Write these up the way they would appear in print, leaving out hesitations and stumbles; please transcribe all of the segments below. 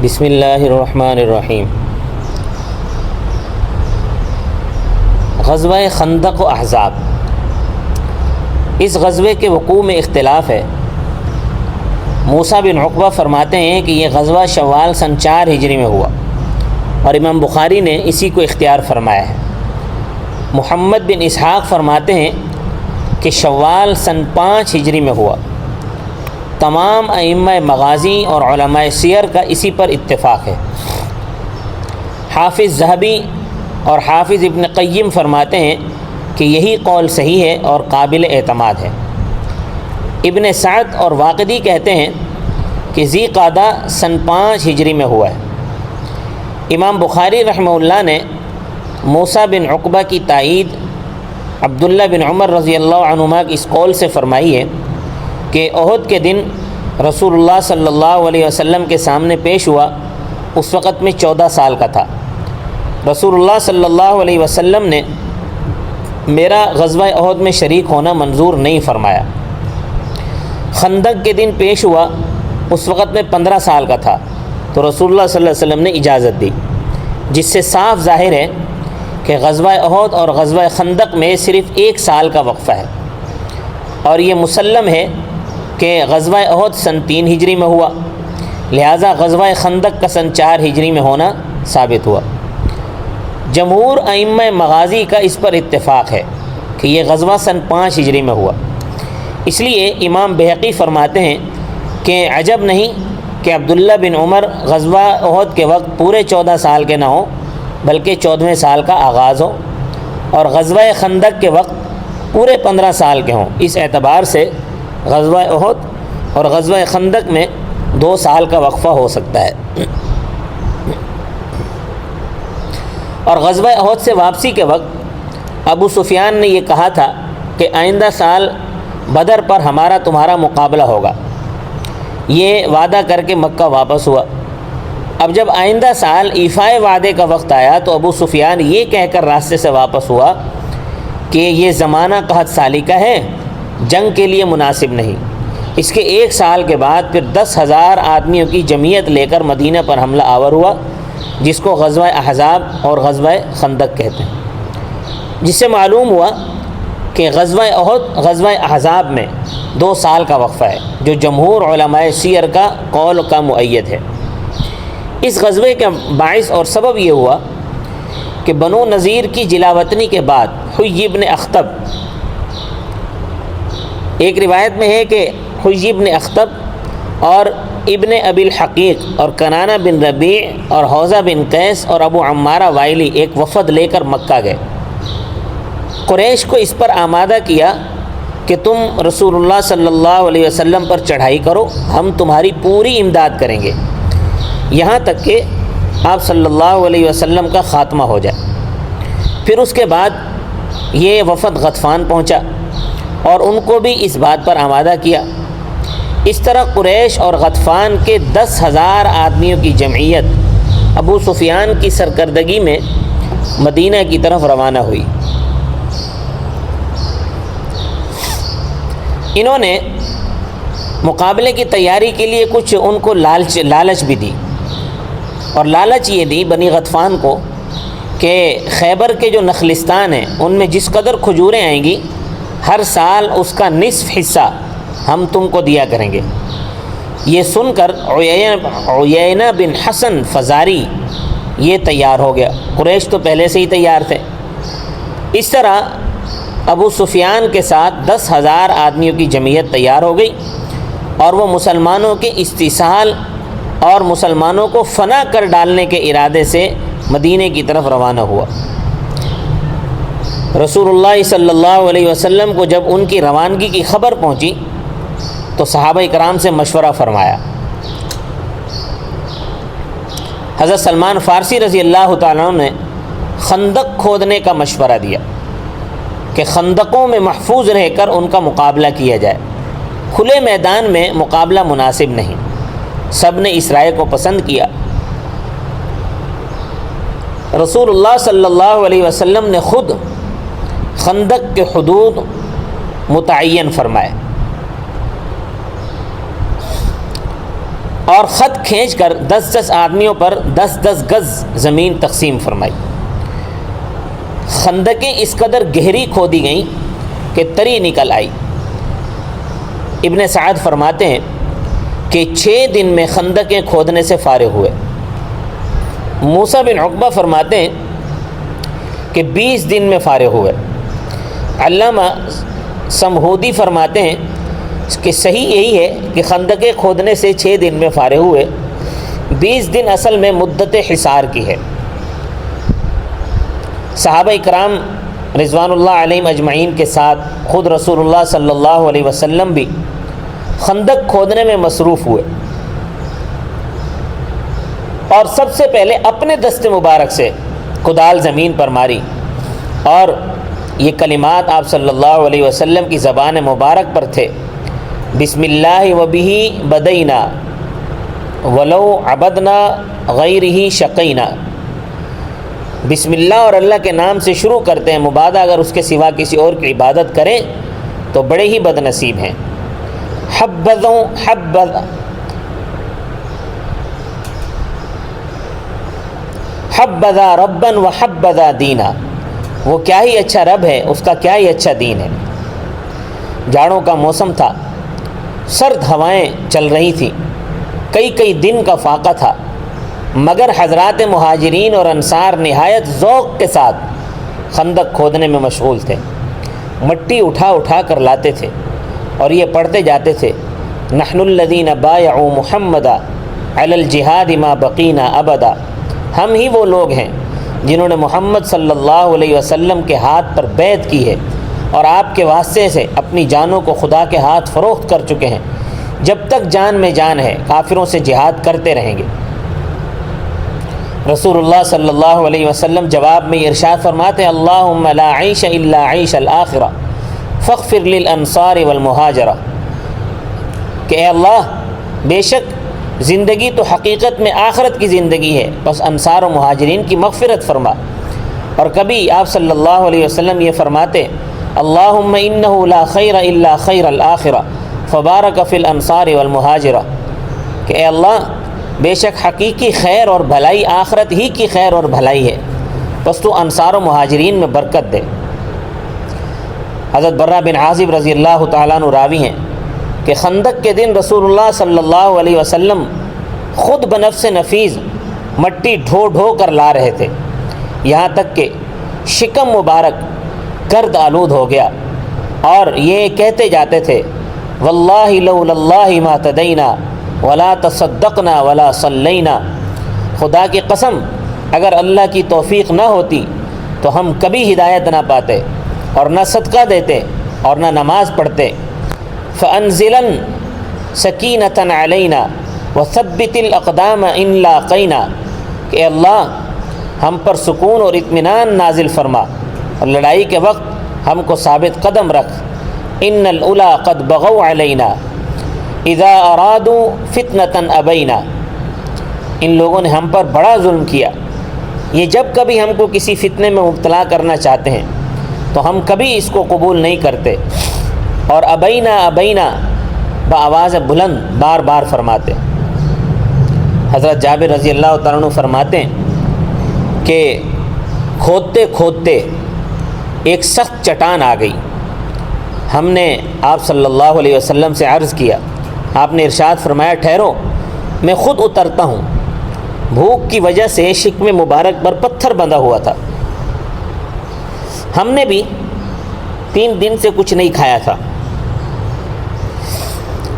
بسم اللہ الرحمن الرحیم۔ غزوہ خندق و احزاب، اس غزوے کے وقوع میں اختلاف ہے۔ موسیٰ بن عقبہ فرماتے ہیں کہ یہ غزوہ شوال سن 4 ہجری میں ہوا، اور امام بخاری نے اسی کو اختیار فرمایا ہے۔ محمد بن اسحاق فرماتے ہیں کہ شوال سن 5 ہجری میں ہوا۔ تمام ائمہ مغازی اور علماء سیر کا اسی پر اتفاق ہے۔ حافظ ذہبی اور حافظ ابن قیم فرماتے ہیں کہ یہی قول صحیح ہے اور قابل اعتماد ہے۔ ابن سعد اور واقدی کہتے ہیں کہ ذی قعدہ سن 5 ہجری میں ہوا ہے۔ امام بخاری رحمہ اللہ نے موسیٰ بن عقبہ کی تائید عبداللہ بن عمر رضی اللہ عنہما کی اس قول سے فرمائی ہے کہ احد کے دن رسول اللہ صلی اللہ علیہ وسلم کے سامنے پیش ہوا، اس وقت میں 14 سال کا تھا۔ رسول اللہ صلی اللہ علیہ وسلم نے میرا غزوہ احد میں شریک ہونا منظور نہیں فرمایا۔ خندق کے دن پیش ہوا، اس وقت میں 15 سال کا تھا، تو رسول اللہ صلی اللہ علیہ وسلم نے اجازت دی، جس سے صاف ظاہر ہے کہ غزوہ احد اور غزوہ خندق میں صرف 1 سال کا وقفہ ہے، اور یہ مسلم ہے کہ غزوہ احد سن 3 ہجری میں ہوا، لہٰذا غزوہ خندق کا سن 4 ہجری میں ہونا ثابت ہوا۔ جمہور ائمہ مغازی کا اس پر اتفاق ہے کہ یہ غزوہ سن 5 ہجری میں ہوا۔ اس لیے امام بہقی فرماتے ہیں کہ عجب نہیں کہ عبداللہ بن عمر غزوہ احد کے وقت پورے 14 سال کے نہ ہوں، بلکہ 14ویں سال کا آغاز ہو، اور غزوہ خندق کے وقت پورے 15 سال کے ہوں۔ اس اعتبار سے غزوہ احد اور غزوہ خندق میں 2 سال کا وقفہ ہو سکتا ہے۔ اور غزوہ احد سے واپسی کے وقت ابو سفیان نے یہ کہا تھا کہ آئندہ سال بدر پر ہمارا تمہارا مقابلہ ہوگا۔ یہ وعدہ کر کے مکہ واپس ہوا۔ اب جب آئندہ سال ایفائے وعدے کا وقت آیا تو ابو سفیان یہ کہہ کر راستے سے واپس ہوا کہ یہ زمانہ قحط سالی کا ہے، جنگ کے لیے مناسب نہیں۔ اس کے 1 سال کے بعد پھر 10,000 آدمیوں کی جمعیت لے کر مدینہ پر حملہ آور ہوا، جس کو غزوہ احزاب اور غزوہ خندق کہتے ہیں، جس سے معلوم ہوا کہ غزوہ احد غزوہ احزاب میں 2 سال کا وقفہ ہے، جو جمہور علماء سیر کا قول کا مؤید ہے۔ اس غزوے کا باعث اور سبب یہ ہوا کہ بنو نذیر کی جلاوطنی کے بعد حیی بن اخطب، ایک روایت میں ہے کہ حیی بن اخطب اور ابن ابی الحقیق اور کنانہ بن ربیع اور حوزہ بن قیس اور ابو عمارہ وائلی ایک وفد لے کر مکہ گئے۔ قریش کو اس پر آمادہ کیا کہ تم رسول اللہ صلی اللہ علیہ وسلم پر چڑھائی کرو، ہم تمہاری پوری امداد کریں گے، یہاں تک کہ آپ صلی اللہ علیہ وسلم کا خاتمہ ہو جائے۔ پھر اس کے بعد یہ وفد غطفان پہنچا اور ان کو بھی اس بات پر آمادہ کیا۔ اس طرح قریش اور غطفان کے 10,000 آدمیوں کی جمعیت ابو سفیان کی سرکردگی میں مدینہ کی طرف روانہ ہوئی۔ انہوں نے مقابلے کی تیاری کے لیے کچھ ان کو لالچ بھی دی، اور لالچ یہ دی بنی غطفان کو کہ خیبر کے جو نخلستان ہیں ان میں جس قدر کھجوریں آئیں گی، ہر سال اس کا نصف حصہ ہم تم کو دیا کریں گے۔ یہ سن کر عیینہ بن حسن فزاری یہ تیار ہو گیا، قریش تو پہلے سے ہی تیار تھے۔ اس طرح ابو سفیان کے ساتھ 10,000 آدمیوں کی جمعیت تیار ہو گئی، اور وہ مسلمانوں کے استحصال اور مسلمانوں کو فنا کر ڈالنے کے ارادے سے مدینے کی طرف روانہ ہوا۔ رسول اللہ صلی اللہ علیہ وسلم کو جب ان کی روانگی کی خبر پہنچی تو صحابہ کرام سے مشورہ فرمایا۔ حضرت سلمان فارسی رضی اللہ تعالیٰ عنہ نے خندق کھودنے کا مشورہ دیا کہ خندقوں میں محفوظ رہ کر ان کا مقابلہ کیا جائے، کھلے میدان میں مقابلہ مناسب نہیں۔ سب نے اس رائے کو پسند کیا۔ رسول اللہ صلی اللہ علیہ وسلم نے خود خندق کے حدود متعین فرمائے۔ اور خط کھینچ کر 10 آدمیوں پر 10 گز زمین تقسیم فرمائی۔ خندقیں اس قدر گہری کھودی گئیں کہ تری نکل آئی۔ ابن سعد فرماتے ہیں کہ 6 دن میں خندقیں کھودنے سے فارغ ہوئے۔ موسیٰ بن عقبہ فرماتے ہیں کہ 20 دن میں فارغ ہوئے۔ علامہ سمہودی فرماتے ہیں کہ صحیح یہی ہے کہ خندقیں کھودنے سے 6 دن میں فارغ ہوئے، 20 دن اصل میں مدت حصار کی ہے۔ صحابہ اکرام رضوان اللہ علیہم اجمعین کے ساتھ خود رسول اللہ صلی اللہ علیہ وسلم بھی خندق کھودنے میں مصروف ہوئے، اور سب سے پہلے اپنے دست مبارک سے کدال زمین پر ماری، اور یہ کلمات آپ صلی اللہ علیہ وسلم کی زبان مبارک پر تھے: بسم اللہ وبہ بدینا ولو عبدنا غیرہ شقینا۔ بسم اللہ اور اللہ کے نام سے شروع کرتے ہیں، مبادا اگر اس کے سوا کسی اور کی عبادت کریں تو بڑے ہی بد نصیب ہیں۔ حبذا ربا وحبذا دینا، وہ کیا ہی اچھا رب ہے، اس کا کیا ہی اچھا دین ہے۔ جاڑوں کا موسم تھا، سرد ہوائیں چل رہی تھیں، کئی دن کا فاقہ تھا، مگر حضرات مہاجرین اور انصار نہایت ذوق کے ساتھ خندق کھودنے میں مشغول تھے۔ مٹی اٹھا کر لاتے تھے اور یہ پڑھتے جاتے تھے: نحن الذین بایعوا محمدا علی الجہاد ما بقینا ابدا۔ ہم ہی وہ لوگ ہیں جنہوں نے محمد صلی اللہ علیہ وسلم کے ہاتھ پر بیعت کی ہے اور آپ کے واسطے سے اپنی جانوں کو خدا کے ہاتھ فروخت کر چکے ہیں، جب تک جان میں جان ہے کافروں سے جہاد کرتے رہیں گے۔ رسول اللہ صلی اللہ علیہ وسلم جواب میں ارشاد فرماتے ہیں: اللہم لا عیش الا عیش الآخرہ فاغفر للانصار والمہاجرہ، کہ اے اللہ بے شک زندگی تو حقیقت میں آخرت کی زندگی ہے، بس انصار و مہاجرین کی مغفرت فرما۔ اور کبھی آپ صلی اللہ علیہ وسلم یہ فرماتے: اللہم انہ لا خیر الا خیر الآخرہ فبارک فی الانصار والمہاجرہ، کہ اے اللہ بے شک حقیقی خیر اور بھلائی آخرت ہی کی خیر اور بھلائی ہے، بس تو انصار و مہاجرین میں برکت دے۔ حضرت برہ بن عازب رضی اللہ تعالیٰ عنہ راوی ہیں کہ خندق کے دن رسول اللہ صلی اللہ علیہ وسلم خود بنفس نفیس مٹی ڈھو کر لا رہے تھے، یہاں تک کہ شکم مبارک گرد آلود ہو گیا، اور یہ کہتے جاتے تھے: واللہ لولا اللہ ما تدینا ولا تصدقنا ولا صلینا، خدا کی قسم اگر اللہ کی توفیق نہ ہوتی تو ہم کبھی ہدایت نہ پاتے اور نہ صدقہ دیتے اور نہ نماز پڑھتے۔ فانزلن سکینۃ علینا وثبت الاقدام ان لاقینا، کہ اللہ ہم پر سکون اور اطمینان نازل فرما اور لڑائی کے وقت ہم کو ثابت قدم رکھ۔ ان الاولی قد بغوا علینا اذا ارادوا فتنۃ ابینا، ان لوگوں نے ہم پر بڑا ظلم کیا، یہ جب کبھی ہم کو کسی فتنے میں مبتلا کرنا چاہتے ہیں تو ہم کبھی اس کو قبول نہیں کرتے۔ اور ابینا بآواز بلند بار بار فرماتے۔ حضرت جابر رضی اللہ تعالیٰ عنہ فرماتے ہیں کہ کھودتے ایک سخت چٹان آ گئی، ہم نے آپ صلی اللہ علیہ وسلم سے عرض کیا، آپ نے ارشاد فرمایا: ٹھہرو میں خود اترتا ہوں۔ بھوک کی وجہ سے شکم مبارک پر پتھر بندھا ہوا تھا، ہم نے بھی 3 دن سے کچھ نہیں کھایا تھا۔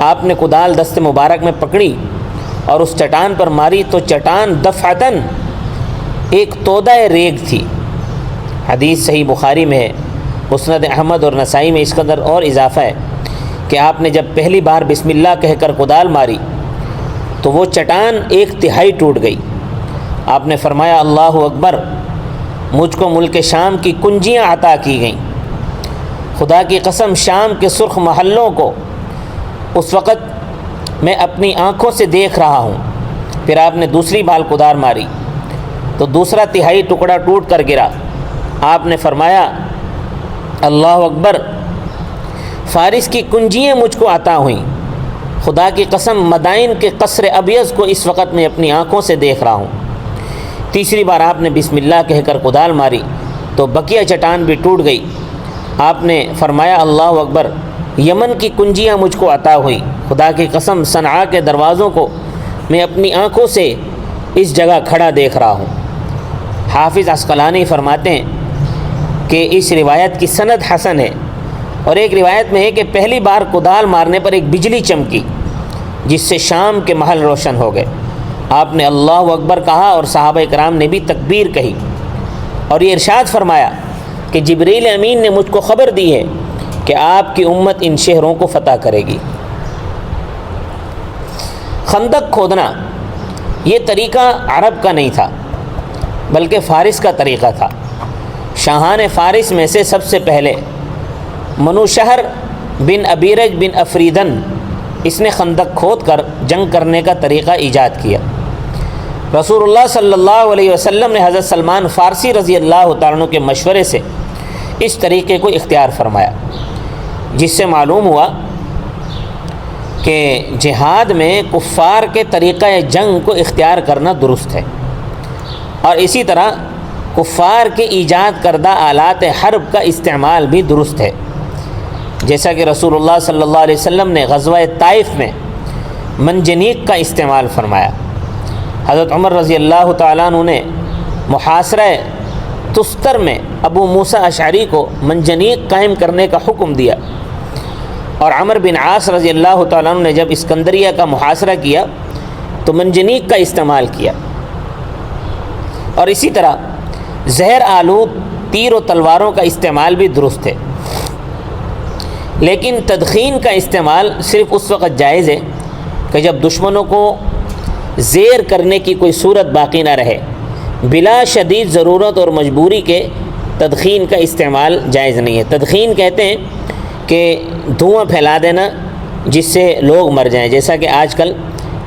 آپ نے کدال دست مبارک میں پکڑی اور اس چٹان پر ماری تو چٹان دفعتاً ایک تودہ ریگ تھی۔ حدیث صحیح بخاری میں ہے، مسند احمد اور نسائی میں اس قدر اور اضافہ ہے کہ آپ نے جب پہلی بار بسم اللہ کہہ کر کدال ماری تو وہ چٹان 1/3 ٹوٹ گئی۔ آپ نے فرمایا: اللہ اکبر، مجھ کو ملک شام کی کنجیاں عطا کی گئیں۔ خدا کی قسم شام کے سرخ محلوں کو اس وقت میں اپنی آنکھوں سے دیکھ رہا ہوں۔ پھر آپ نے دوسری بال کدال ماری تو دوسرا 1/3 ٹکڑا ٹوٹ کر گرا۔ آپ نے فرمایا: اللہ اکبر، فارس کی کنجیاں مجھ کو عطا ہوئیں، خدا کی قسم مدائن کے قصر ابیض کو اس وقت میں اپنی آنکھوں سے دیکھ رہا ہوں۔ تیسری بار آپ نے بسم اللہ کہہ کر کدال ماری تو بقیہ چٹان بھی ٹوٹ گئی۔ آپ نے فرمایا اللہ اکبر، یمن کی کنجیاں مجھ کو عطا ہوئی، خدا کی قسم صنعاء کے دروازوں کو میں اپنی آنکھوں سے اس جگہ کھڑا دیکھ رہا ہوں۔ حافظ عسقلانی فرماتے ہیں کہ اس روایت کی سند حسن ہے، اور ایک روایت میں ہے کہ پہلی بار کدال مارنے پر ایک بجلی چمکی جس سے شام کے محل روشن ہو گئے۔ آپ نے اللہ اکبر کہا اور صحابہ کرام نے بھی تکبیر کہی، اور یہ ارشاد فرمایا کہ جبریل امین نے مجھ کو خبر دی ہے کہ آپ کی امت ان شہروں کو فتح کرے گی۔ خندق کھودنا یہ طریقہ عرب کا نہیں تھا بلکہ فارس کا طریقہ تھا۔ شاہان فارس میں سے سب سے پہلے منوشہر بن ابیرج بن افریدن اس نے خندق کھود کر جنگ کرنے کا طریقہ ایجاد کیا۔ رسول اللہ صلی اللہ علیہ وسلم نے حضرت سلمان فارسی رضی اللہ تعالیٰ عنہ کے مشورے سے اس طریقے کو اختیار فرمایا، جس سے معلوم ہوا کہ جہاد میں کفار کے طریقہ جنگ کو اختیار کرنا درست ہے، اور اسی طرح کفار کے ایجاد کردہ آلات حرب کا استعمال بھی درست ہے، جیسا کہ رسول اللہ صلی اللہ علیہ وسلم نے غزوہ طائف میں منجنیق کا استعمال فرمایا۔ حضرت عمر رضی اللہ تعالیٰ عنہ نے محاصرہ تستر میں ابو موسیٰ اشعری کو منجنیق قائم کرنے کا حکم دیا، اور عمر بن عاص رضی اللہ تعالیٰ عنہ نے جب اسکندریہ کا محاصرہ کیا تو منجنیق کا استعمال کیا۔ اور اسی طرح زہر آلود تیر و تلواروں کا استعمال بھی درست ہے، لیکن تدخین کا استعمال صرف اس وقت جائز ہے کہ جب دشمنوں کو زیر کرنے کی کوئی صورت باقی نہ رہے۔ بلا شدید ضرورت اور مجبوری کے تدخین کا استعمال جائز نہیں ہے۔ تدخین کہتے ہیں کہ دھواں پھیلا دینا جس سے لوگ مر جائیں، جیسا کہ آج کل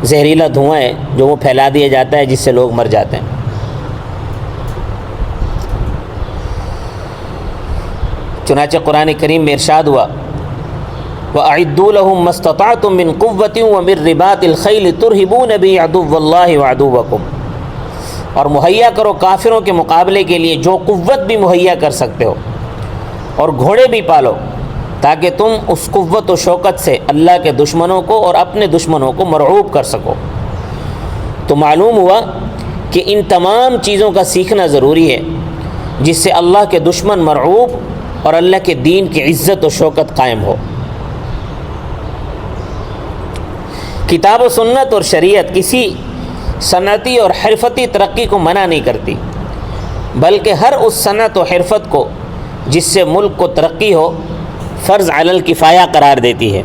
زہریلا دھواں ہے جو وہ پھیلا دیا جاتا ہے جس سے لوگ مر جاتے ہیں۔ چنانچہ قرآن کریم میں ارشاد ہوا وَأَعِدُّوا لَهُم مَّا اسْتَطَعْتُم مِّن قُوَّةٍ وَمِن رِّبَاطِ الْخَيْلِ تُرْهِبُونَ بِهِ عَدُوَّ اللَّهِ وَعَدُوَّكُمْ، اور مہیا کرو کافروں کے مقابلے کے لیے جو قوت بھی مہیا کر سکتے ہو، اور گھوڑے بھی پالو تاکہ تم اس قوت و شوکت سے اللہ کے دشمنوں کو اور اپنے دشمنوں کو مرعوب کر سکو۔ تو معلوم ہوا کہ ان تمام چیزوں کا سیکھنا ضروری ہے جس سے اللہ کے دشمن مرعوب اور اللہ کے دین کی عزت و شوکت قائم ہو۔ کتاب و سنت اور شریعت کسی صنعتی اور حرفتی ترقی کو منع نہیں کرتی، بلکہ ہر اس صنعت و حرفت کو جس سے ملک کو ترقی ہو فرض علی الکفایہ قرار دیتی ہے،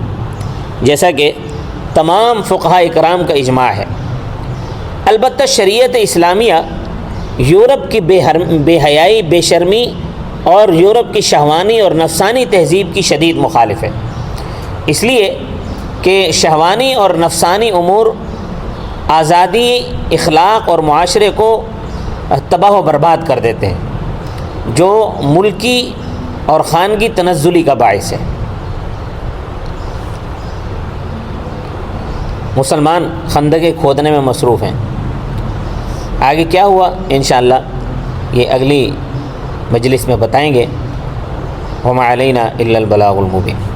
جیسا کہ تمام فقہاء کرام کا اجماع ہے۔ البتہ شریعت اسلامیہ یورپ کی بے حیائی، بے شرمی اور یورپ کی شہوانی اور نفسانی تہذیب کی شدید مخالف ہے، اس لیے کہ شہوانی اور نفسانی امور آزادی، اخلاق اور معاشرے کو تباہ و برباد کر دیتے ہیں، جو ملکی اور خانگی تنزلی کا باعث ہے۔ مسلمان خندقیں کھودنے میں مصروف ہیں۔ آگے کیا ہوا انشاءاللہ یہ اگلی مجلس میں بتائیں گے۔ وما علینا الا البلاغ المبین۔